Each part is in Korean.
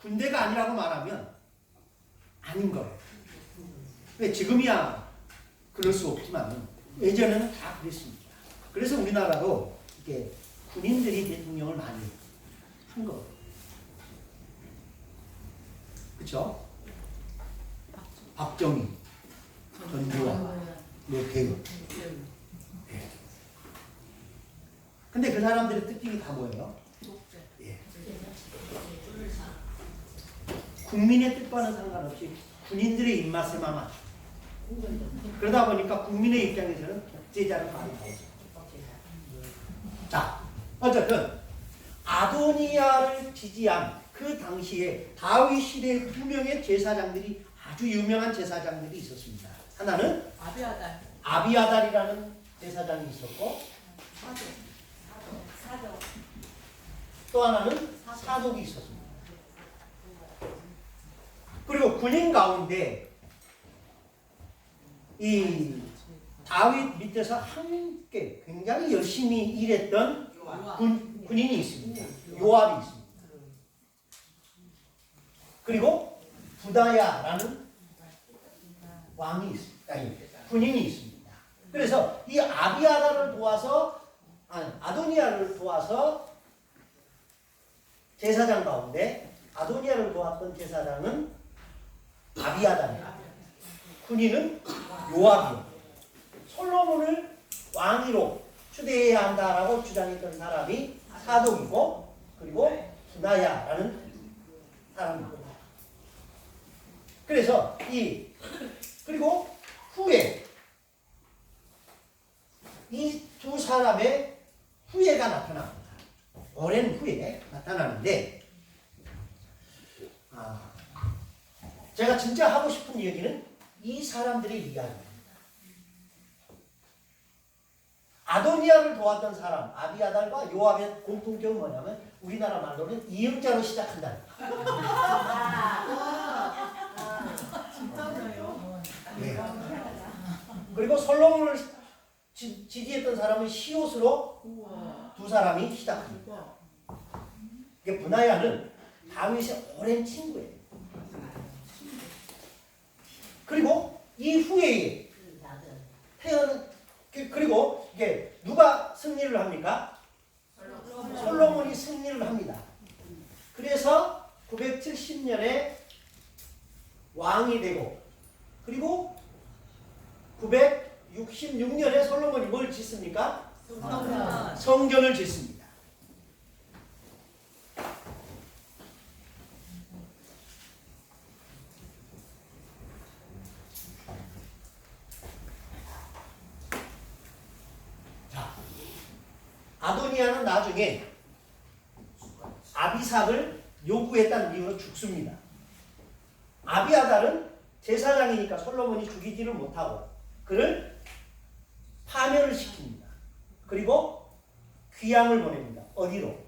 군대가 아니라고 말하면 아닌 거예요. 근데 지금이야 그럴 수 없지만 예전에는 다 그랬습니다. 그래서 우리나라도 이렇게 군인들이 대통령을 많이 한 거예요. 그렇죠? 박정희, 전두환, 노태우. 예. 근데 그 사람들의 특징이 다 뭐예요? 예. 국민의 뜻과는 상관없이 군인들의 입맛에만 맞추고 그러다 보니까 국민의 입장에서는 독재자를 많이 나오죠. 자, 어쨌든 아도니아를 지지한 그 당시에 다윗 시대의 두 명의 제사장들이 아주 유명한 제사장들이 있었습니다. 하나는 아비아달이라는 제사장이 있었고 또 하나는 사독이 있었습니다. 그리고 군인 가운데 이 다윗 밑에서 함께 굉장히 열심히 일했던 군인이 있습니다. 요압이 있습니다. 그리고 부다야라는 왕이 있습니다. 아니, 군인이 있습니다. 그래서 이 아비아다를 도와서 아도니아를 도와서 제사장 가운데 아도니아를 도왔던 제사장은 아비아다입니다. 군인은 요압이요. 솔로몬을 왕위로 추대해야 한다라고 주장했던 사람이 사독이고 그리고 부나야라는 사람입니다. 그래서 그리고 후에 이 두 사람의 후예가 나타납니다. 오랜 후에 나타나는데 제가 진짜 하고 싶은 얘기는 이 사람들의 이야기입니다. 아도니아를 도왔던 사람 아비아달과 요압의 공통점은 뭐냐면 우리나라 말로는 이음자로 시작한다. 네. 그리고 솔로몬을 지지했던 사람은 시옷으로 두 사람이 시작합니다. 이게 부나야는 다윗의 오랜 친구예요. 그리고 이 후에 그리고 이게 누가 승리를 합니까? 솔로몬이 승리를 합니다. 그래서 970년에 왕이 되고 그리고 966년에 솔로몬이 뭘 짓습니까? 성전을 짓습니다. 자, 아도니아는 나중에 아비삭을 요구했다는 이유로 죽습니다. 아비아달은 제사장이니까 솔로몬이 죽이지를 못하고 그를 파멸을 시킵니다. 그리고 귀양을 보냅니다. 어디로?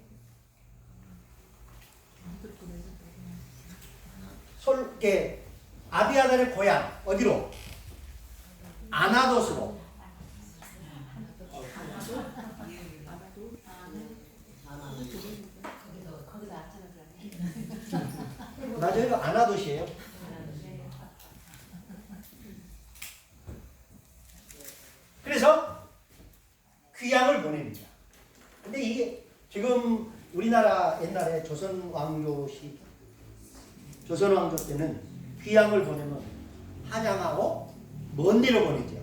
아비아달의 고향 어디로? 아나돗으로. 맞아요. 아나돗이에요. 그래서 귀양을 보냅니다. 근데 이게 지금 우리나라 옛날에 조선 왕조 때는 귀양을 보내면 한양하고 먼 데로 보내죠.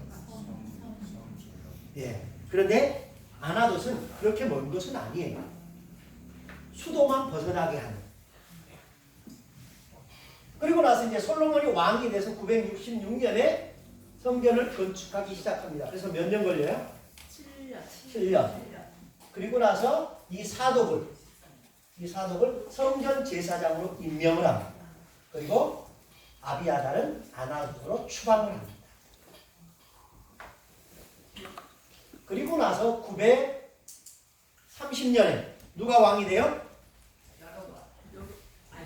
예. 그런데 아나돗은 그렇게 먼 곳은 아니에요. 수도만 벗어나게 하는. 그리고 나서 이제 솔로몬이 왕이 돼서 966년에 성전을 건축하기 시작합니다. 그래서 몇 년 걸려요? 7년. 그리고 나서 이 사독을 성전 제사장으로 임명을 합니다. 그리고 아비아달은 아나돗으로 추방을 합니다. 그리고 나서 930년에 누가 왕이 돼요?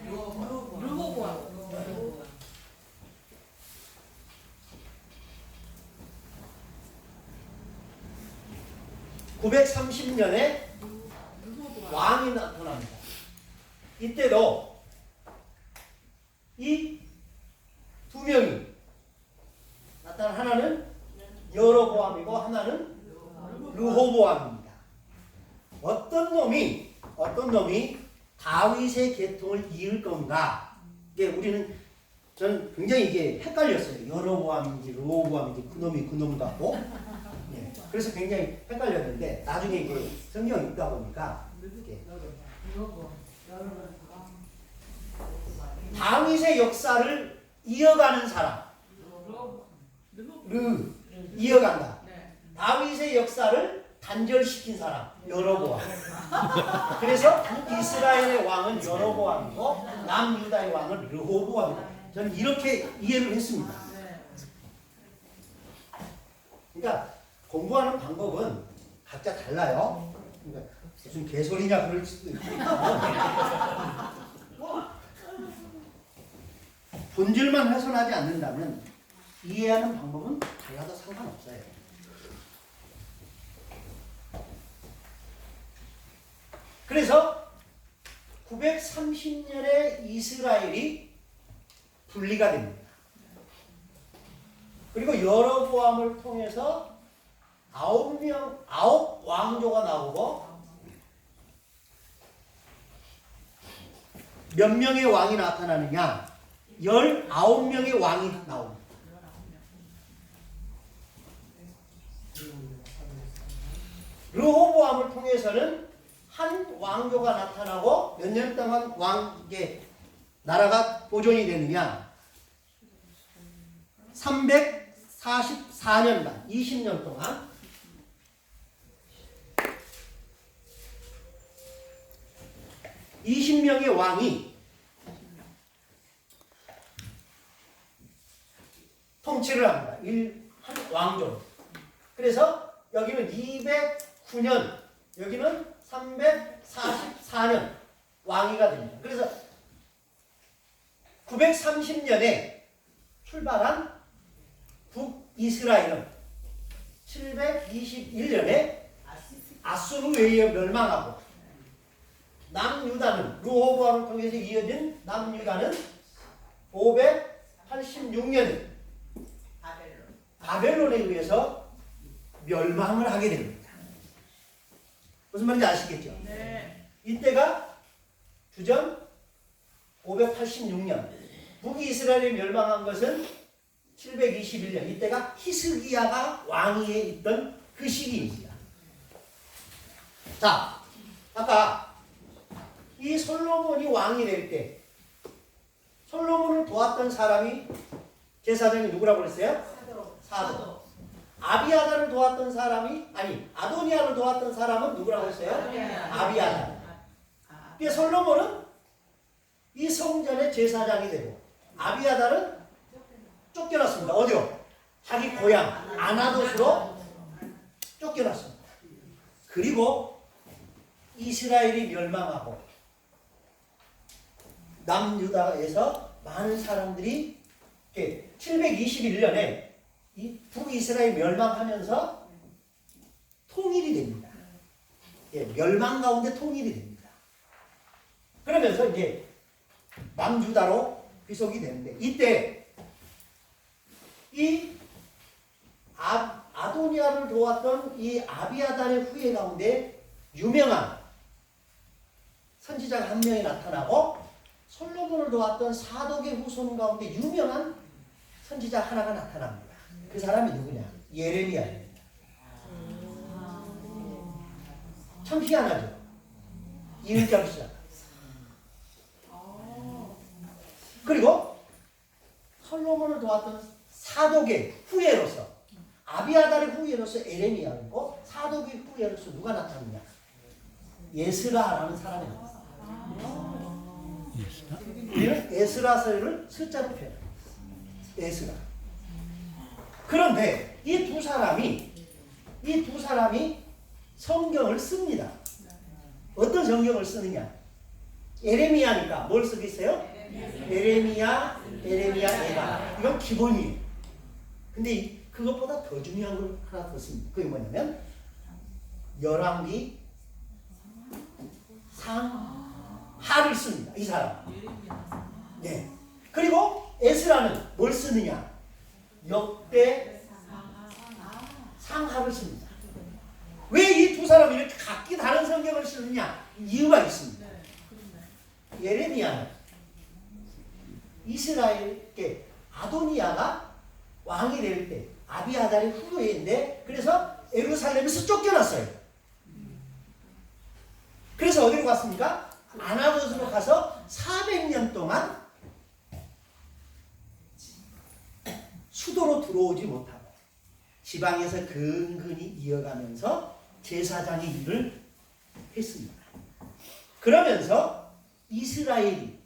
르호보암. 930년에 왕이 나타납니다. 이때도 이 두 명이 나타난 하나는 여로보암이고 하나는 르호보암입니다. 어떤 놈이 다윗의 계통을 이을 건가? 이게 저는 굉장히 이게 헷갈렸어요. 여로보암인지 르호보암인지 그놈 같고. 네. 그래서 굉장히 헷갈렸는데 나중에 이게 성경 읽다 보니까 이렇게 다윗의 역사를 이어가는 사람, 이어간다. 다윗의 역사를 단절시킨 사람, 여로보암. 그래서 이스라엘의 왕은 여로보암이고 남유다의 왕은 르호보암이다. 저는 이렇게 이해를 했습니다. 그러니까 공부하는 방법은 각자 달라요. 그러니까 무슨 개소리냐 그럴 수도 있고 본질만 훼손하지 않는다면 이해하는 방법은 달라도 상관없어요. 그래서 930년에 이스라엘이 분리가 됩니다. 그리고 여로보암을 통해서 9 왕조가 나오고 몇 명의 왕이 나타나느냐? 19명의 왕이 나옵니다. 르호보암을 통해서는 한 왕조가 나타나고 몇 년 동안 나라가 보존이 되느냐? 344년간 20년 동안 20명의 왕이 통치를 합니다. 한 왕조. 그래서 여기는 209년, 여기는 344년 왕위가 됩니다. 그래서 930년에 출발한 북이스라엘은 721년에 아수르에 의해 멸망하고 남유다는 르호보암을 통해서 이어진 남유다는 586년에 바벨론에 의해서 멸망을 하게 됩니다. 무슨 말인지 아시겠죠? 네. 이때가 주전 586년. 북이스라엘이 멸망한 것은 721년. 이때가 히스기야가 왕위에 있던 그 시기입니다. 자, 아까 이 솔로몬이 왕이 될 때 솔로몬을 도왔던 사람이 제사장이 누구라고 그랬어요? 사도. 아비아다를 도왔던 사람이 아도니아를 도왔던 사람은 누구라고 했어요? 아비아다. 그러니까 솔로몬은 이 성전의 제사장이 되고 아비아다는 쫓겨났습니다. 어디요? 자기 고향 아나돗으로 쫓겨났습니다. 그리고 이스라엘이 멸망하고 남유다에서 많은 사람들이 721년에 이 북이스라엘 멸망하면서 통일이 됩니다. 멸망 가운데 통일이 됩니다. 그러면서 이제 남유다로 귀속이 되는데 이때 이 아도니아를 도왔던 이 아비아달의 후예 가운데 유명한 선지자가 한 명이 나타나고 솔로몬을 도왔던 사독의 후손 가운데 유명한 선지자 하나가 나타납니다. 그 사람이 누구냐? 예레미야입니다. 참 희한하죠? 이을자로 시작. 그리고 솔로몬을 도왔던 사독의 후예로서 아비아달의 후예로서 예레미야이고 사독의 후예로서 누가 나타났냐? 예스라라는 사람이 나타났습니다. 우리는 에스라서를 숫자로 표현합니다. 에스라. 그런데 이 두 사람이 성경을 씁니다. 어떤 성경을 쓰느냐? 예레미야니까 뭘 쓰겠어요? 예레미야, 에가. 이건 기본이에요. 근데 그것보다 더 중요한 걸 하나 더 씁니다. 그게 뭐냐면 열왕기 상하를 씁니다. 이 사람. 네. 그리고 그리고 에스라는 뭘 쓰느냐? 역대 상하를 씁니다. 왜 이 두 사람이 이렇게 각기 다른 성경을 쓰느냐? 이유가 있습니다. 예레미야는 이스라엘께 아도니아가 왕이 될 때 아비아달의 후예인데 그래서 예루살렘에서 쫓겨났어요. 그래서 어디로 갔습니까? 아나돗으로 가서 400년 동안 수도로 들어오지 못하고 지방에서 근근히 이어가면서 제사장의 일을 했습니다. 그러면서 이스라엘이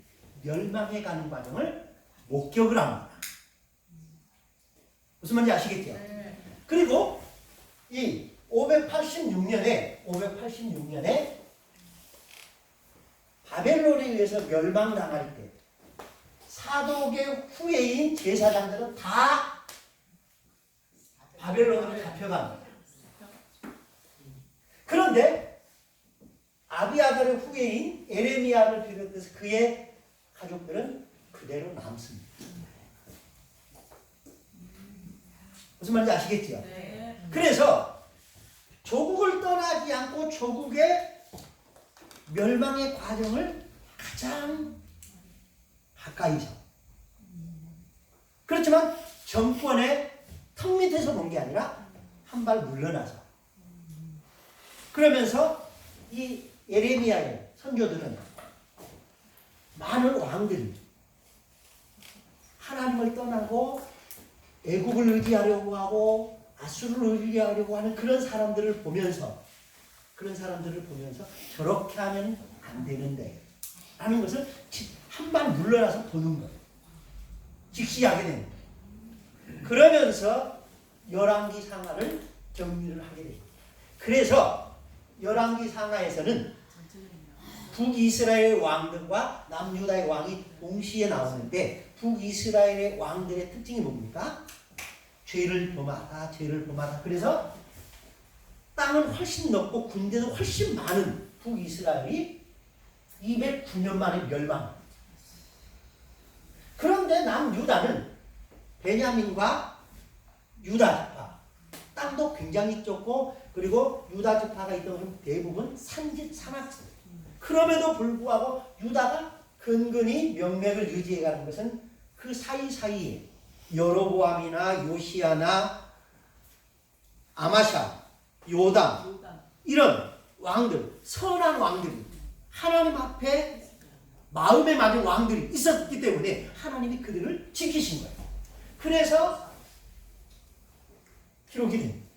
멸망해가는 과정을 목격을 합니다. 무슨 말인지 아시겠죠? 그리고 이 586년에 바벨론에 의해서 멸망당할 때 사독의 후예인 제사장들은 다 바벨론으로 잡혀갑니다. 그런데 아비아달의 후예인 에레미야를 비롯해서 그의 가족들은 그대로 남습니다. 무슨 말인지 아시겠죠? 네. 그래서 조국을 떠나지 않고 조국의 멸망의 과정을 가장 가까이서 그렇지만 정권의 턱 밑에서 본 게 아니라 한 발 물러나서 그러면서 이 예레미야의 선조들은 많은 왕들이 하나님을 떠나고 애국을 의지하려고 하고 아수르를 의지하려고 하는 그런 사람들을 보면서 저렇게 하면 안 되는데 라는 것을 한 발 물러나서 보는 거예요. 직시하게 됩니다. 그러면서 열왕기 상하를 정리를 하게 됩니다. 그래서 열왕기 상하에서는 북이스라엘 왕들과 남유다의 왕이 동시에 나오는데 북이스라엘의 왕들의 특징이 뭡니까? 죄를 범하다. 그래서 땅은 훨씬 넓고 군대도 훨씬 많은 북이스라엘이 209년 만에 멸망. 그런데 남유다는 베냐민과 유다 지파, 땅도 굉장히 좁고 그리고 유다 지파가 있던 것은 대부분 산악지. 그럼에도 불구하고 유다가 근근히 명맥을 유지해가는 것은 그 사이사이에 여로보암이나 요시아나 아마샤, 요담 이런 왕들, 선한 왕들이 하나님 앞에 마음에 맞은 왕들이 있었기 때문에 하나님이 그들을 지키신 거예요. 그래서 기록이 됩니다.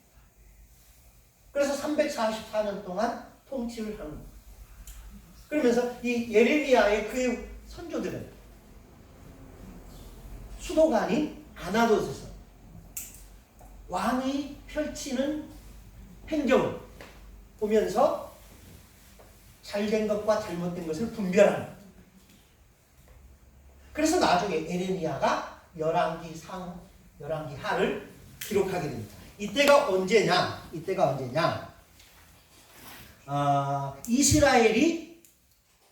그래서 344년 동안 통치를 하는 거예요. 그러면서 이 예레미야의 그의 선조들은 수도가 아닌 아나돗에서 왕이 펼치는 행정을 보면서 잘된 것과 잘못된 것을 분별하는 거예요. 그래서 나중에 에레미야가 열왕기 하를 기록하게 됩니다. 이때가 언제냐? 이스라엘이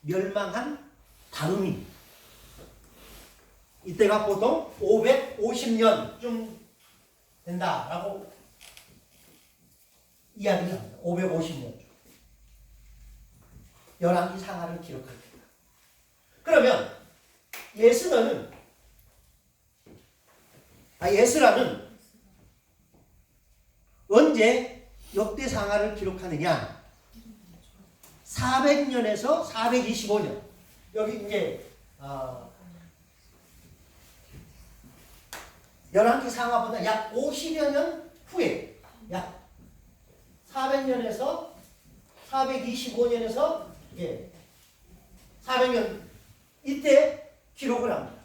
멸망한 다음이 이때가 보통 550년쯤 된다라고 이야기를 합니다. 550년 열왕기 상하를 기록합니다. 그러면 예스라는 언제 역대 상하를 기록하느냐? 400년에서 425년. 여기 이제 열왕기 상하보다 약 50여 년 후에 약 400년에서 425년에서 400년 이때 기록을 합니다.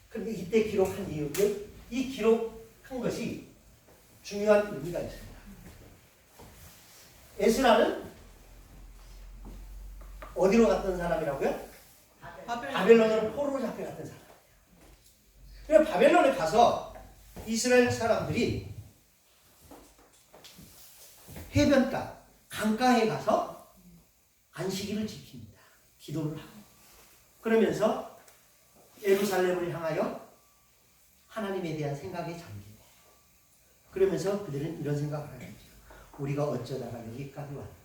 그런데 이때 기록한 이유는 이 기록한 것이 중요한 의미가 있습니다. 에스라는 어디로 갔던 사람이라고요? 바벨론으로 포로로 잡혀갔던 사람. 그래서 바벨론에 가서 이스라엘 사람들이 해변가, 강가에 가서 안식일을 지킵니다. 기도를 하고. 그러면서 예루살렘을 향하여 하나님에 대한 생각에 잠기고, 그러면서 그들은 이런 생각을 하는 거죠. 우리가 어쩌다가 여기까지 왔는가?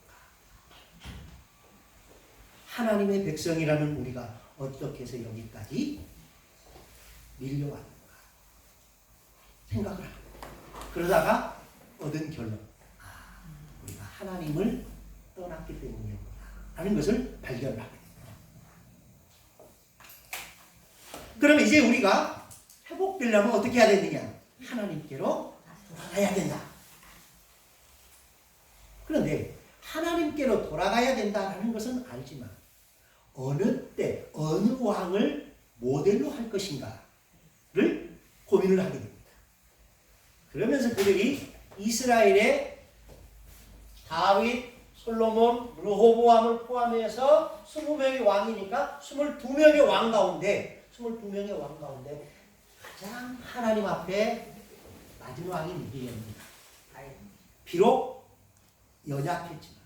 하나님의 백성이라는 우리가 어떻게 해서 여기까지 밀려왔는가? 생각을 하는 거예요. 그러다가 얻은 결론, 우리가 하나님을 떠났기 때문이구나 하는 것을 발견을 하게 됩니다. 그러면 이제 우리가 회복되려면 어떻게 해야 되느냐? 하나님께로 돌아가야 된다. 그런데 하나님께로 돌아가야 된다는 것은 알지만 어느 때 어느 왕을 모델로 할 것인가를 고민을 하게 됩니다. 그러면서 그들이 이스라엘의 다윗, 솔로몬, 르호보암을 포함해서 20명의 왕이니까 22명의 왕 가운데 가장 하나님 앞에 낮은 왕이 누구였는가? 비록 연약했지만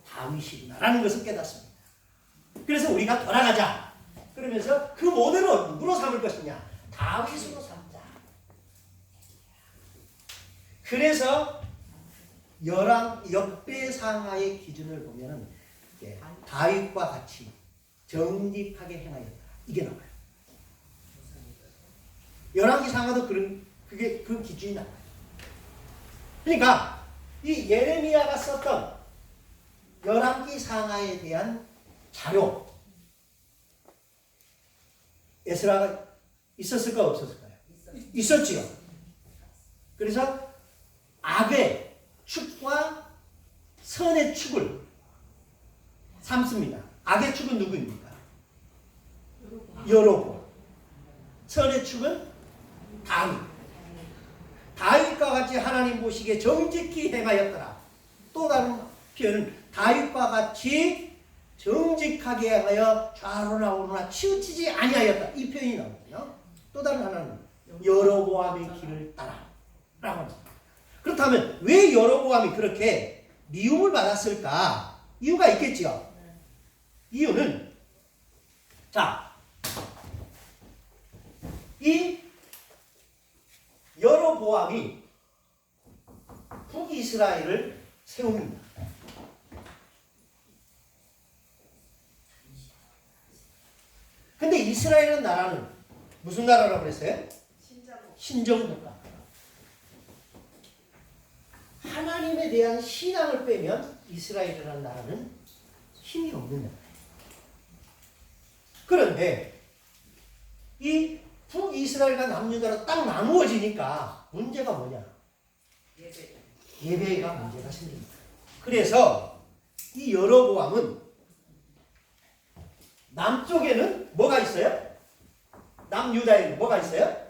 다윗이구나라는 것을 깨닫습니다. 그래서 우리가 돌아가자. 그러면서 그 모델을 누구로 삼을 것이냐? 다윗으로 삼자. 그래서 역대상하의 기준을 보면은 다윗과 같이 정직하게 행하였다. 이게 나와요. 열왕기상하도 그런 기준이 나와요. 그러니까 이 예레미야가 썼던 열왕기상하에 대한 자료, 에스라가 있었을까 없었을까요? 있었지요. 그래서 악의 축과 선의 축을 삼습니다. 악의 축은 누구입니까? 여로보암. 선의 축은 다윗. 다윗과 같이 하나님 보시기에 정직히 행하였더라. 또 다른 표현은 다윗과 같이 정직하게 행하여 좌로나 우로나 치우치지 아니하였다. 이 표현이 나오거든요. 또 다른 하나는 여로보암의 길을 따라 라고 합니다. 그렇다면 왜 여로보암이 그렇게 미움을 받았을까? 이유가 있겠죠. 이유는 이 여로보암이 북이스라엘을 세웁니다. 근데 이스라엘은 나라는 무슨 나라라고 그랬어요? 신정국가. 하나님에 대한 신앙을 빼면 이스라엘이라는 나라는 힘이 없는 나라예요. 그런데 이 북이스라엘과 남유다로 딱 나누어지니까 문제가 뭐냐? 예배가 문제가 생깁니다. 그래서 이 여로보암은 남쪽에는 뭐가 있어요? 남유다에는 뭐가 있어요?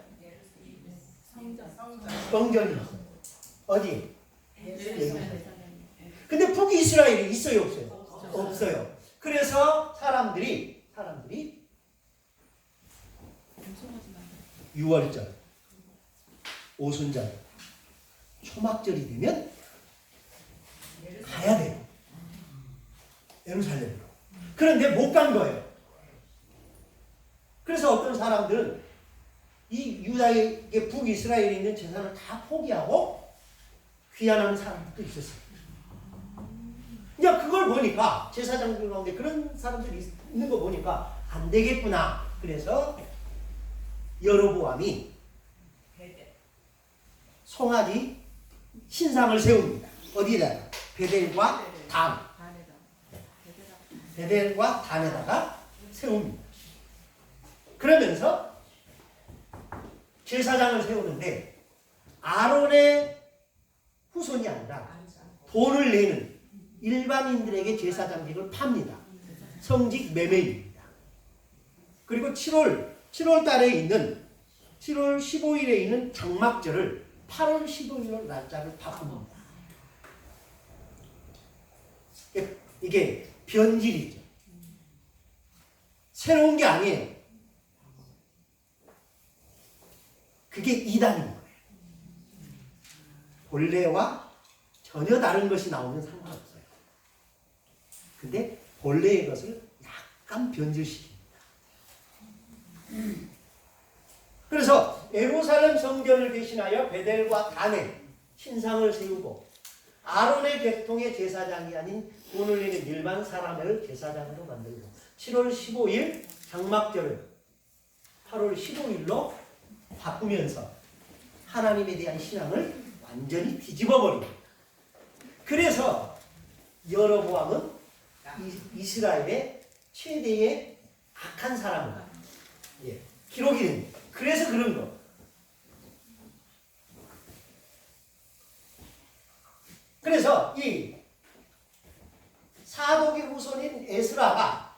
성전이 있어요. 어디? 근데 북이스라엘이 있어요, 없어요? 없어요. 그래서 사람들이 6월절, 오순절, 초막절이 되면 가야 돼요. 예루살렘으로. 그런데 못 간 거예요. 그래서 어떤 사람들은 이 유다의 북이스라엘에 있는 제사를 다 포기하고 귀환하는 사람들도 있었어요. 그냥 그걸 보니까 제사장들 가운데 그런 사람들이 있는 거 보니까 안 되겠구나. 그래서 여로보암이 송아지 신상을 세웁니다. 어디다가? 베델과 단에다가 세웁니다. 그러면서 제사장을 세우는데 아론의 후손이 아니라 돈을 내는 일반인들에게 제사장직을 팝니다. 성직 매매입니다. 그리고 7월 달에 있는 7월 15일에 있는 장막절을 8월 15일로 날짜를 바꿉니다. 이게 변질이죠. 새로운 게 아니에요. 그게 이단인 거예요. 본래와 전혀 다른 것이 나오면 상관없어요. 근데 본래의 것을 약간 변질시킵니다. 그래서 예루살렘 성전을 대신하여 베델과 단에 신상을 세우고 아론의 계통의 제사장이 아닌 돈을 내는 일반 사람을 제사장으로 만들고 7월 15일 장막절을 8월 15일로 바꾸면서 하나님에 대한 신앙을 완전히 뒤집어버립니다. 그래서 여로보암은 이스라엘의 최대의 악한 사람이다. 기록이 됩니다. 그래서 그런 거. 그래서 이 사독의 후손인 에스라가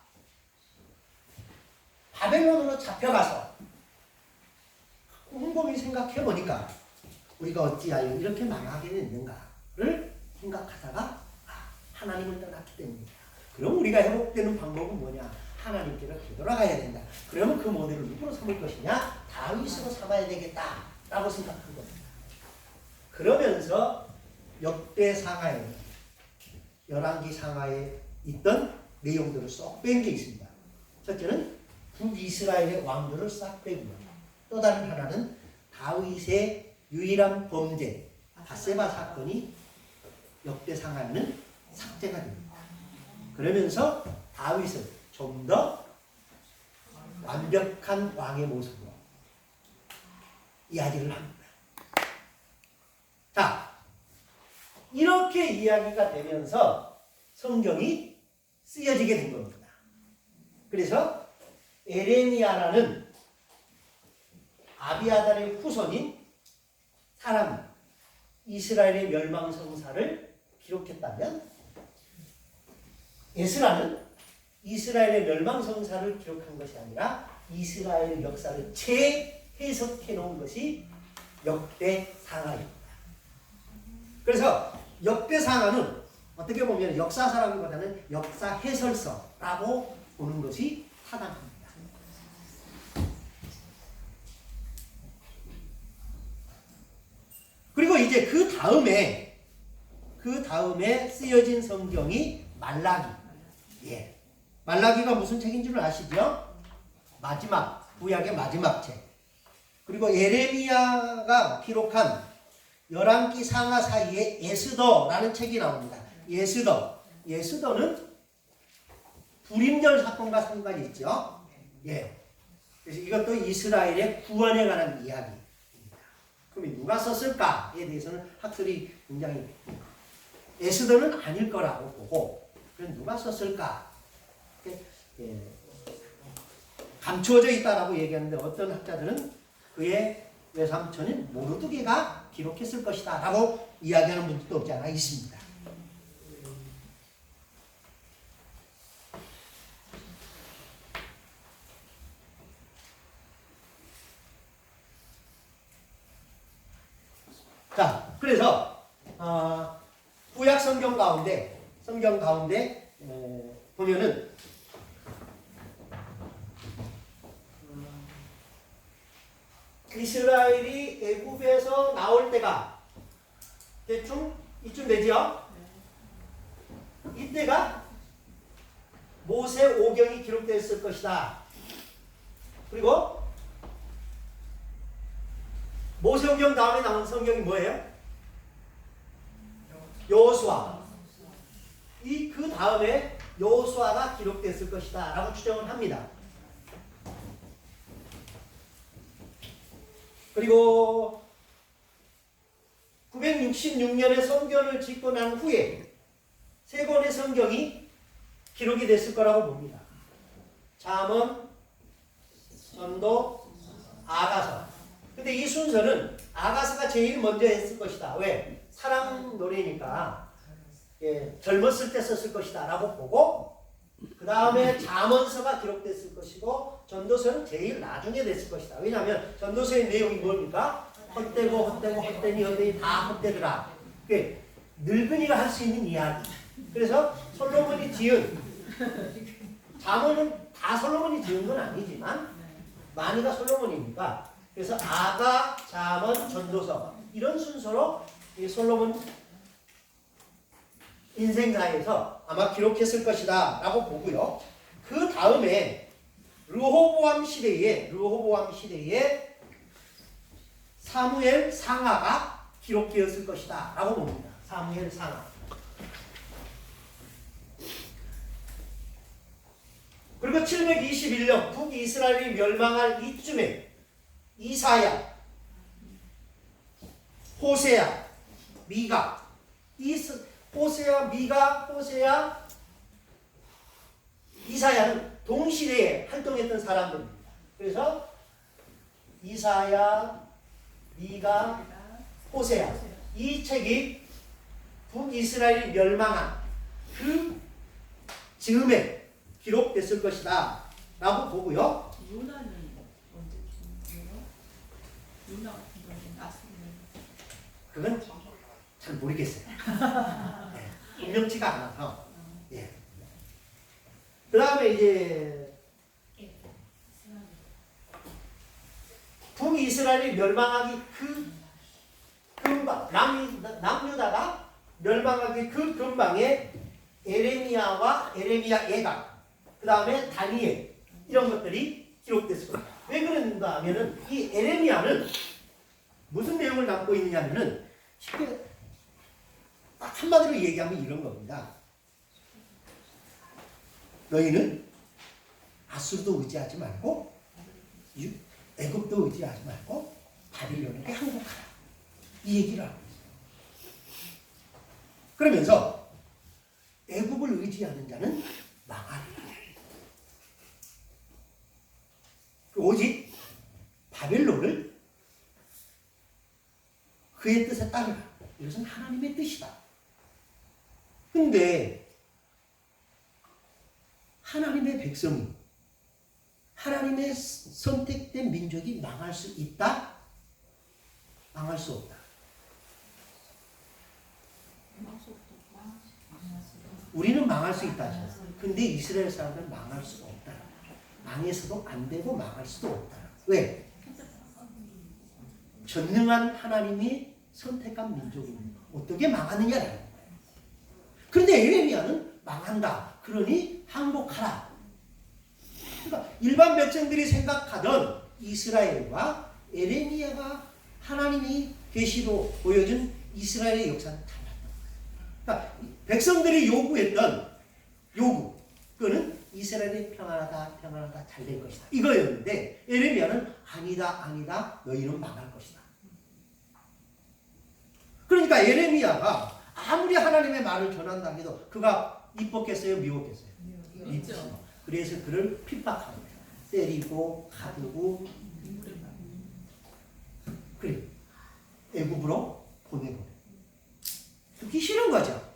바벨론으로 잡혀가서 곰곰이 생각해 보니까 우리가 어찌하여 이렇게 망하게 됐는가를 생각하다가 하나님을 떠났기 때문이다. 그럼 우리가 회복되는 방법은 뭐냐? 하나님께로 되돌아가야 된다. 그러면 그 모델을 누구로 삼을 것이냐? 다윗으로 삼아야 되겠다라고 생각한 겁니다. 그러면서 역대상하에 열왕기 상하에 있던 내용들을 쏙 뺀 게 있습니다. 첫째는 북이스라엘의 왕들을 싹 빼고요. 또 다른 하나는 다윗의 유일한 범죄 바세바 사건이 역대상하에는 삭제가 됩니다. 그러면서 다윗을 좀 더 완벽한 왕의 모습으로 이야기를 합니다. 자, 이렇게 이야기가 되면서 성경이 쓰여지게 된 겁니다. 그래서 에레미야라는 아비아달의 후손인 사람이 이스라엘의 멸망성사를 기록했다면 에스라는 이스라엘의 멸망성사를 기록한 것이 아니라 이스라엘의 역사를 재해석해 놓은 것이 역대상하입니다. 그래서 역대상하는 어떻게 보면 역사사라기보다는 역사해설서라고 보는 것이 타당합니다. 그리고 이제 그 다음에 쓰여진 성경이 말라기. 말라기가 무슨 책인 줄 아시죠? 구약의 마지막 책. 그리고 예레미야가 기록한 11기 상하 사이에 에스더라는 책이 나옵니다. 에스더는 불임절 사건과 상관이 있죠. 그래서 이것도 이스라엘의 구원에 관한 이야기입니다. 그럼 누가 썼을까에 대해서는 학설이 굉장히 에스더는 아닐 거라고 보고, 그럼 누가 썼을까? 감추어져 있다라고 얘기하는데 어떤 학자들은 그의 외삼촌인 모르드게가 기록했을 것이다 라고 이야기하는 분들도 없지 않아 있습니다. 자, 그래서 구약 성경 가운데 보면은 이스라엘이 애굽에서 나올 때가 대충 이쯤 되지요? 이때가 모세 오경이 기록되었을 것이다. 그리고 모세 오경 다음에 나온 성경이 뭐예요? 여호수아. 그 다음에 여호수아가 기록됐을 것이다 라고 추정을 합니다. 그리고 966년에 성전을 짓고 난 후에 세 권의 성경이 기록이 됐을 거라고 봅니다. 잠언, 전도, 아가서. 근데 이 순서는 아가서가 제일 먼저 했을 것이다. 왜? 사랑 노래니까 젊었을 때 썼을 것이다 라고 보고, 그 다음에 잠언서가 기록됐을 것이고 전도서는 제일 나중에 됐을 것이다. 왜냐하면 전도서의 내용이 뭡니까? 헛되니 다 헛되더라. 늙은이가 할 수 있는 이야기. 그래서 솔로몬이 지은 잠언은 다 솔로몬이 지은 건 아니지만 많이가 솔로몬이니까, 그래서 아가, 잠언, 전도서 이런 순서로 이 솔로몬 인생사에서 아마 기록했을 것이다 라고 보고요. 그 다음에 르호보암 시대에 사무엘 상하가 기록되었을 것이다 라고 봅니다. 사무엘 상하. 그리고 721년 북이스라엘이 멸망할 이쯤에 이사야, 호세야, 미가, 호세야, 이사야는 동시대에 활동했던 사람들입니다. 그래서 이사야, 미가, 호세야 이 책이 북이스라엘이 멸망한 그 즈음에 기록됐을 것이다 라고 보고요. 요나는 언제쯤이에요? 요나 같은 경우는 아스는 그건 잘 모르겠어요. 네, 분명치가 않아서. 예. 그 다음에 이제 북이스라엘이 멸망하기 그 근방, 남유다가 멸망하기 그 근방에 에레미야 예가, 그 다음에 다니엘 이런 것들이 기록됐을 겁니다. 왜 그런가 하면은 이 에레미야는 무슨 내용을 담고 있느냐면은 쉽게 딱 한마디로 얘기하면 이런 겁니다. 너희는 아수르도 의지하지 말고 애굽도 의지하지 말고 바빌론에게 항복하라. 이 얘기를 하고 있어요. 그러면서 애굽을 의지하는 자는 망하리라. 오직 바벨론을 그의 뜻에 따르라. 이것은 하나님의 뜻이다. 근데 하나님의 백성이, 하나님의 선택된 민족이 망할 수 있다? 망할 수 없다. 우리는 망할 수 있다. 근데 이스라엘 사람들은 망할 수 없다. 망해서도 안 되고 망할 수도 없다. 왜? 전능한 하나님이 선택한 민족입니다. 어떻게 망하느냐라는 거예요. 그런데 에레미야는 망한다. 그러니 항복하라. 그러니까 일반 백성들이 생각하던 이스라엘과 에레미야가 하나님이 계시로 보여준 이스라엘의 역사는 달랐던 거예요. 그러니까 백성들이 요구했던 요구, 그거는 이스라엘이 평안하다 잘 될 것이다 이거였는데 에레미야는 아니다 너희는 망할 것이다. 그러니까 에레미야가 아무리 하나님의 말을 전한다 해도 그가 이뻤겠어요? 미웠겠어요? 미웠죠. 그래서 그를 핍박하는 거예요. 때리고 가두고 그래 애굽으로 보내고 듣기 싫은 거죠.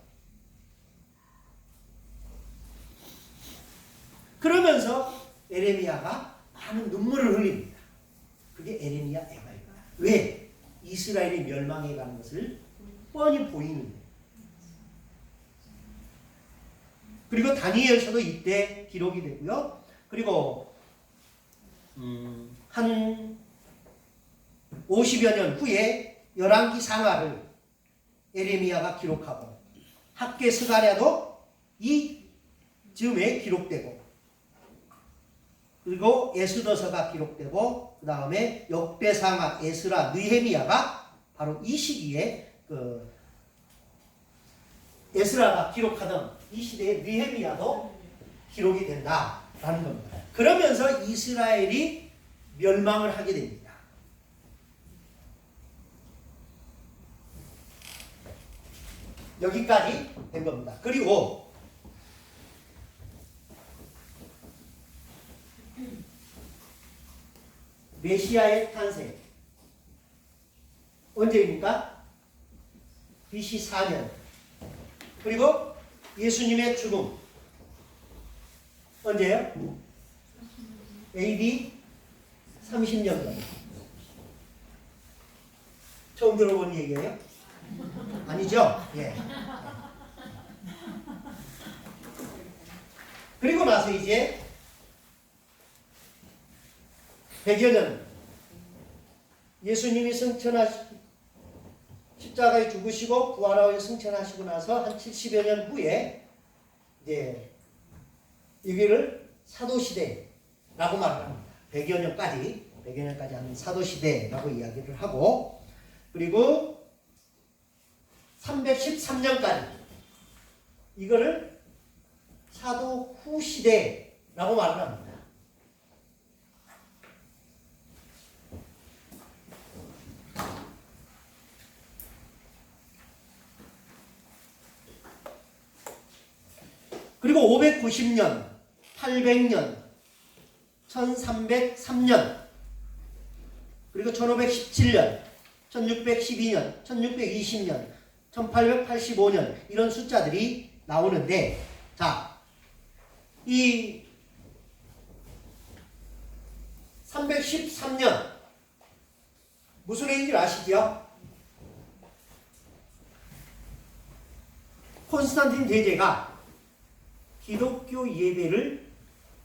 그러면서 에레미야가 많은 눈물을 흘립니다. 그게 에레미야 애가입니다. 왜? 이스라엘이 멸망해 가는 것을 뻔히 보이는 거예요. 그리고 다니엘서도 이때 기록이 되고요. 그리고 한 50여 년 후에 열왕기 상하를 에레미야가 기록하고 학계 스가랴도 이 즈음에 기록되고 그리고 에스더서가 기록되고 그 다음에 역대상하, 에스라, 느헤미야가 바로 이 시기에 에스라가 기록하던 이 시대에 느헤미야도 기록이 된다라는 겁니다. 그러면서 이스라엘이 멸망을 하게 됩니다. 여기까지 된 겁니다. 그리고 메시아의 탄생 언제입니까? BC 4년. 그리고 예수님의 죽음 언제요? AD 30년 전. 처음 들어본 얘기예요? 아니죠? 예. 그리고 나서 이제 100여 년 예수님이 십자가에 죽으시고 부활하여 승천하시고 나서 한 70여 년 후에 이제 여기를 사도시대라고 라고 말을 합니다. 100여 년까지 하는 사도시대라고 이야기를 하고, 그리고 313년까지 이거를 사도 후시대라고 말을 합니다. 그리고 590년, 800년, 1303년, 그리고 1517년, 1612년, 1620년, 1885년 이런 숫자들이 나오는데, 자, 이 313년 무슨 해인지 아시죠? 콘스탄틴 대제가 기독교 예배를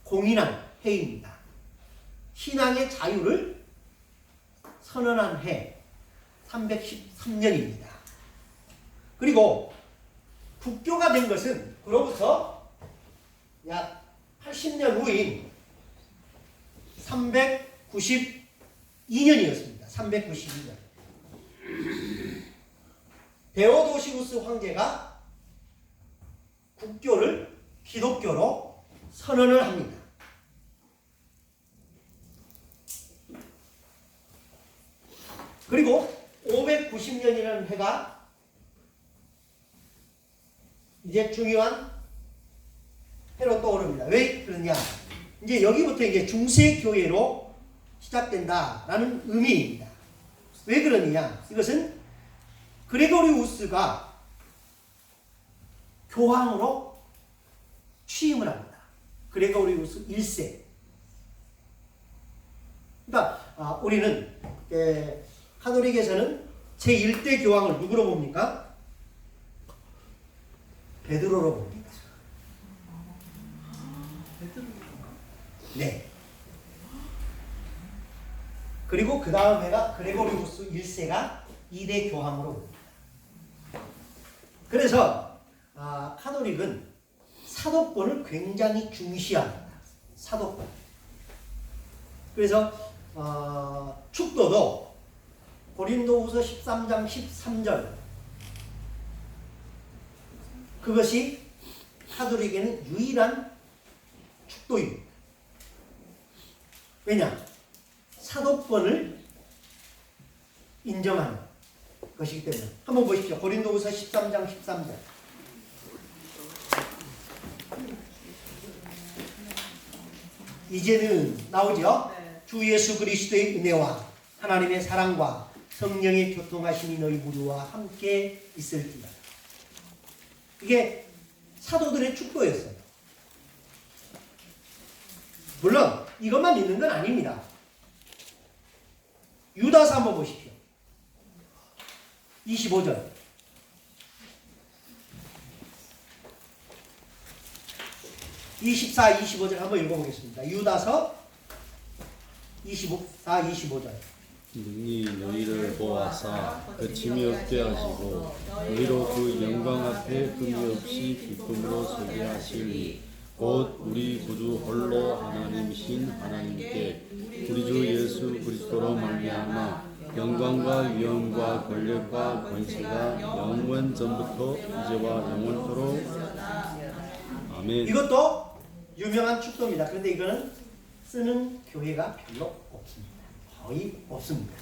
공인한 해입니다. 신앙의 자유를 선언한 해 313년입니다. 그리고 국교가 된 것은 그로부터 약 80년 후인 392년이었습니다. 392년. 데오도시우스 황제가 국교를 기독교로 선언을 합니다. 그리고 590년이라는 해가 이제 중요한 해로 떠오릅니다. 왜 그러냐? 이제 여기부터 이제 중세 교회로 시작된다라는 의미입니다. 왜 그러느냐? 이것은 그레고리우스가 교황으로 취임을 합니다. 그레고리우스 1세. 그러니까 우리는 카톨릭에서는 제1대 교황을 누구로 봅니까? 베드로로 봅니다. 네. 그리고 그 다음 해가 그레고리우스 1세가 2대 교황으로 봅니다. 그래서 카톨릭은 사도권을 굉장히 중시합니다. 사도권. 그래서 축도도 고린도후서 13장 13절 그것이 카톨릭에는 유일한 축도입니다. 왜냐? 사도권을 인정하는 것이기 때문에. 한번 보십시오. 고린도후서 13장 13절. 이제는 나오죠? 네. 주 예수 그리스도의 은혜와 하나님의 사랑과 성령의 교통하심이 너희 모두와 함께 있을지어다. 이게 사도들의 축도였어요. 물론 이것만 있는 건 아닙니다. 유다서 한번 보십시오. 25절. (24, 25절) 한번 읽어보겠습니다. 유다서 24, 25절. 능히 너희를 보아사 거침이 없게 하시고 너희로 그 영광 앞에 흠이 없이 기쁨으로 서게 하시니 곧 우리 구주 홀로 하나님이신 하나님께 우리 주 예수 그리스도로 말미암아 영광과 위엄과 권력과 권세가 영원 전부터 이제와 영원토록 아멘. 이것도 유명한 축도입니다. 그런데 이거는 쓰는 교회가 별로 없습니다. 거의 없습니다.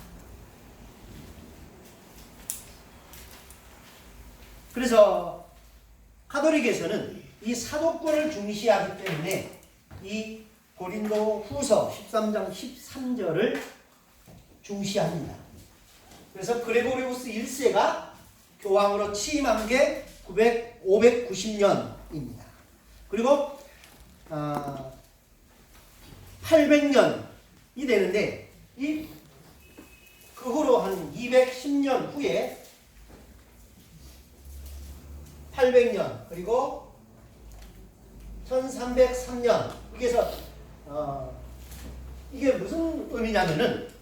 그래서 카톨릭에서는 이 사도권을 중시하기 때문에 이 고린도 후서 13장 13절을 중시합니다. 그래서 그레고리우스 1세가 교황으로 취임한 게 590년입니다. 그리고 800년이 되는데 그 후로 한 210년 후에 800년 그리고 1303년 그래서 이게 무슨 의미냐면은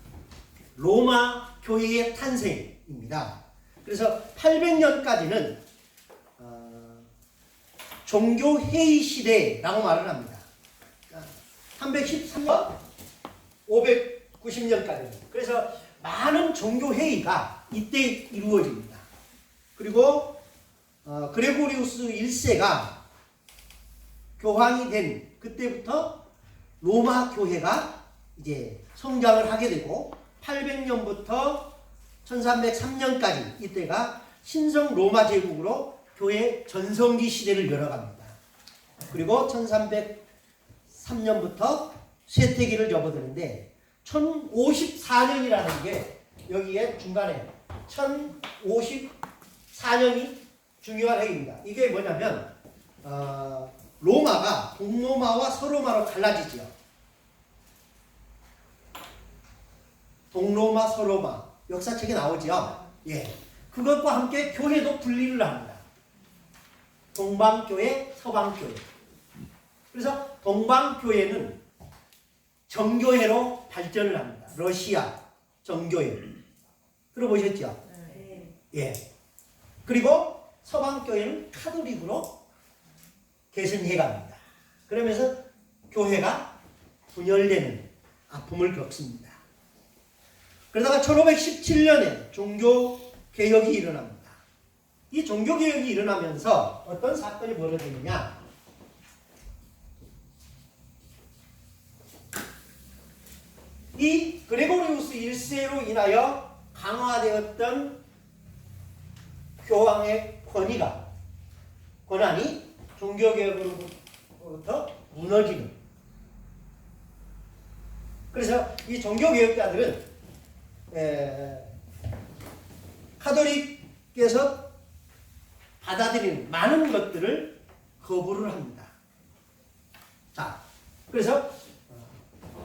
로마 교회의 탄생입니다. 그래서 800년까지는 종교 회의 시대라고 말을 합니다. 313년, 590년까지. 그래서 많은 종교 회의가 이때 이루어집니다. 그리고 그레고리우스 1세가 교황이 된 그때부터 로마 교회가 이제 성장을 하게 되고 800년부터 1303년까지 이때가 신성 로마 제국으로 교회 전성기 시대를 열어갑니다. 그리고 1303년부터 쇠퇴기를 접어드는데 1054년이라는 게 여기에 중간에 1054년이 중요한 해입니다. 이게 뭐냐면 로마가 동로마와 서로마로 갈라지지요. 동로마, 서로마 역사책에 나오지요. 예, 그것과 함께 교회도 분리를 합니다. 동방교회, 서방교회. 그래서 동방교회는 정교회로 발전을 합니다. 러시아 정교회 들어보셨죠? 예. 그리고 서방교회는 카톨릭으로 개선해 갑니다. 그러면서 교회가 분열되는 아픔을 겪습니다. 그러다가 1517년에 종교개혁이 일어납니다. 이 종교개혁이 일어나면서 어떤 사건이 벌어지느냐. 이 그레고리우스 1세로 인하여 강화되었던 교황의 권한이 종교개혁으로부터 무너지는. 그래서 이 종교개혁자들은 카톨릭께서 받아들이는 많은 것들을 거부를 합니다. 자, 그래서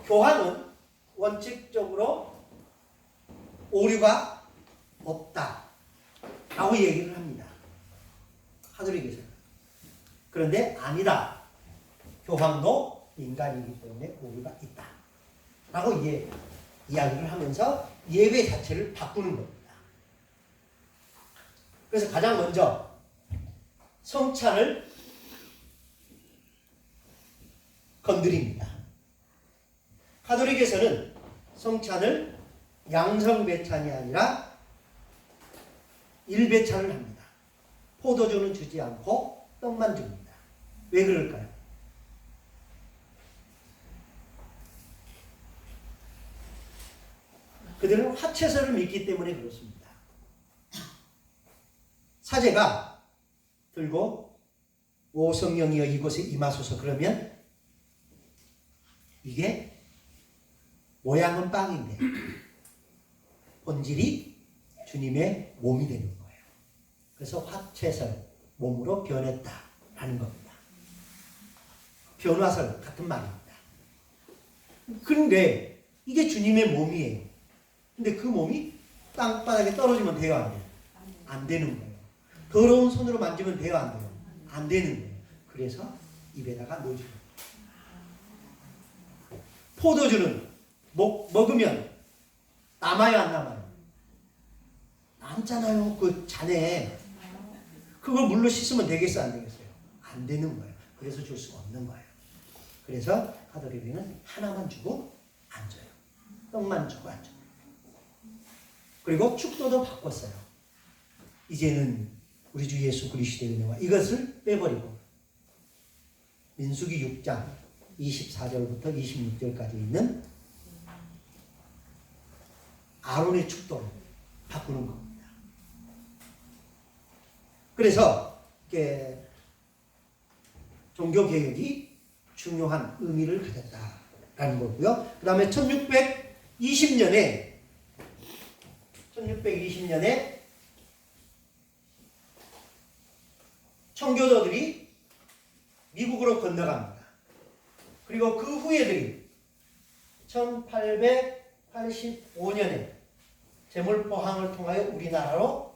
교황은 원칙적으로 오류가 없다라고 얘기를 합니다. 카톨릭에서는. 그런데 아니다. 교황도 인간이기 때문에 오류가 있다라고 이야기를 하면서 예배 자체를 바꾸는 겁니다. 그래서 가장 먼저 성찬을 건드립니다. 카톨릭에서는 성찬을 양성배찬이 아니라 일배찬을 합니다. 포도주는 주지 않고 떡만 줍니다. 왜 그럴까요? 그들은 화채설을 믿기 때문에 그렇습니다. 사제가 들고 오 성령이여 이곳에 임하소서 그러면 이게 모양은 빵인데 본질이 주님의 몸이 되는 거예요. 그래서 화채설, 몸으로 변했다라는 겁니다. 변화설 같은 말입니다. 그런데 이게 주님의 몸이에요. 근데 그 몸이 땅바닥에 떨어지면 돼요, 안 돼요? 안 되는 거예요. 더러운 손으로 만지면 돼요, 안 돼요? 안 되는 거예요. 그래서 입에다가 넣어주는 거예요. 포도주는 먹으면 남아요, 안 남아요? 남잖아요, 그 잔에. 그걸 물로 씻으면 되겠어, 안 되겠어요? 안 되는 거예요. 그래서 줄 수가 없는 거예요. 그래서 카톨릭은 하나만 주고 안 줘요. 떡만 주고 안 줘요. 그리고 축도도 바꿨어요. 이제는 우리 주 예수 그리스도의 은혜와 이것을 빼버리고 민수기 6장 24절부터 26절까지 있는 아론의 축도를 바꾸는 겁니다. 그래서 종교개혁이 중요한 의미를 가졌다라는 거고요. 그 다음에 1620년에 청교도들이 미국으로 건너갑니다. 그리고 그 후예들이 1885년에 제물포항을 통하여 우리나라로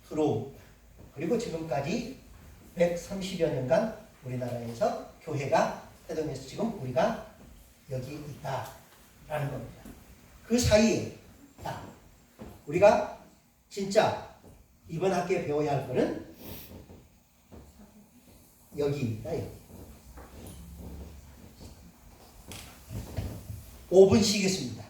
들어옵니다. 그리고 지금까지 130여 년간 우리나라에서 교회가 태동해서 지금 우리가 여기 있다라는 겁니다. 그 사이에 우리가 진짜 이번 학기에 배워야 할 거는 여기입니다. 여기. 5분 쉬겠습니다.